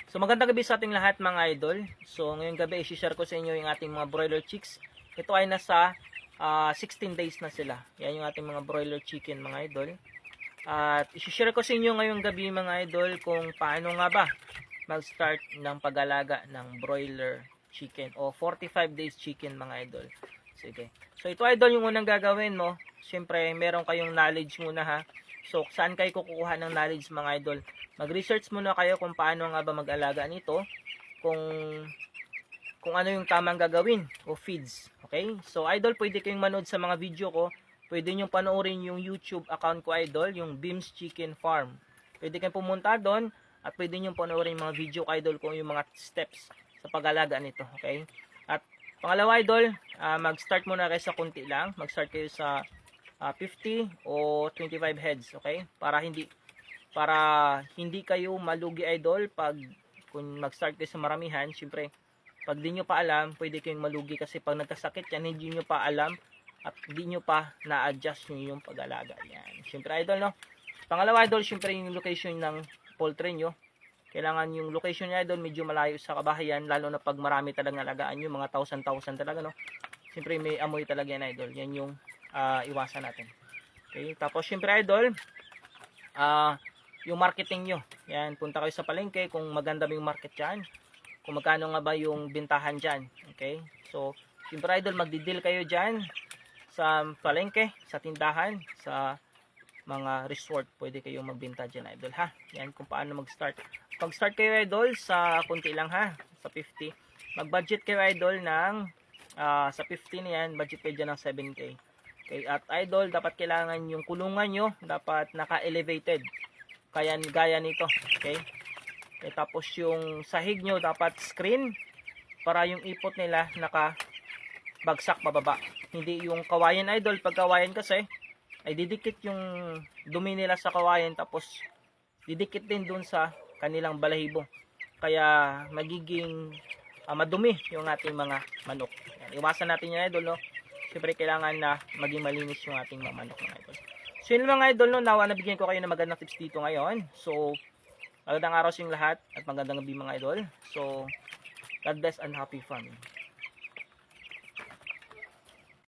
So magandang gabi sa ating lahat mga idol. So ngayong gabi i-share ko sa inyo yung ating mga broiler chicks. Ito ay nasa 16 days na sila. Yan yung ating mga broiler chicken mga idol. At i-share ko sa inyo ngayong gabi mga idol kung paano nga ba mag-start ng pag-alaga ng broiler chicken o 45 days chicken mga idol. Sige. So ito idol yung unang gagawin mo. Siyempre meron kayong knowledge muna ha. So, saan kayo kukuha ng knowledge mga idol? Mag-research muna kayo kung paano nga ba mag-alaga nito, kung ano yung tamang gagawin o feeds. Okay? So, idol, pwede kayong manood sa mga video ko. Pwede nyo panoorin yung YouTube account ko, idol, yung Beams Chicken Farm. Pwede kayong pumunta doon at pwede nyo panoorin yung mga video ko, idol, kung yung mga steps sa pag-alaga nito. Okay? At pangalawa, idol, mag-start muna kayo sa kunti lang. Mag-start kayo sa 50 o 25 heads, okay? Para hindi kayo malugi idol pag kung mag-start kayo sa maramihan. Syempre, pag di nyo pa alam, pwede kayong malugi kasi pag nagkasakit yan, hindi nyo pa alam at hindi nyo pa na-adjust nyo yung pag-alaga. Yan. Syempre idol, no? Pangalawa idol, syempre yung location ng poultry nyo. Kailangan yung location nyo idol medyo malayo sa kabahayan, lalo na pag marami talagang alagaan nyo, mga 1,000 talaga, no? Syempre may amoy talaga yan idol. Yan yung iwasan natin. Okay, tapos syempre idol, yung marketing nyo. Yan, punta kayo sa palengke kung maganda ba yung market dyan. Kung magkano nga ba yung bintahan dyan. Okay, so syempre idol, magdi-deal kayo dyan sa palengke, sa tindahan, sa mga resort. Pwede kayong magbenta dyan idol ha. Yan kung paano mag-start. Pag-start kayo idol sa kunti lang ha, sa 50. Mag-budget kayo idol ng sa 50 na yan, budget kayo dyan ng 7K. Okay, at idol, dapat kailangan yung kulungan nyo, dapat naka-elevated. Kaya gaya nito, okay? Tapos yung sahig nyo, dapat screen, para yung ipot nila naka-bagsak pababa. Hindi yung kawayan idol, pag kawayan kasi, ay didikit yung dumi nila sa kawayan, tapos didikit din dun sa kanilang balahibo. Kaya magiging madumi yung ating mga manok. Yan, iwasan natin yung idol, no? Siyempre kailangan na maging malinis yung ating mga manok mga idol. So yun mga idol, no, nawa nabigyan ko kayo ng magandang tips dito ngayon. So magandang araw sa inyong lahat at magandang gabi mga idol. So God bless and happy farming.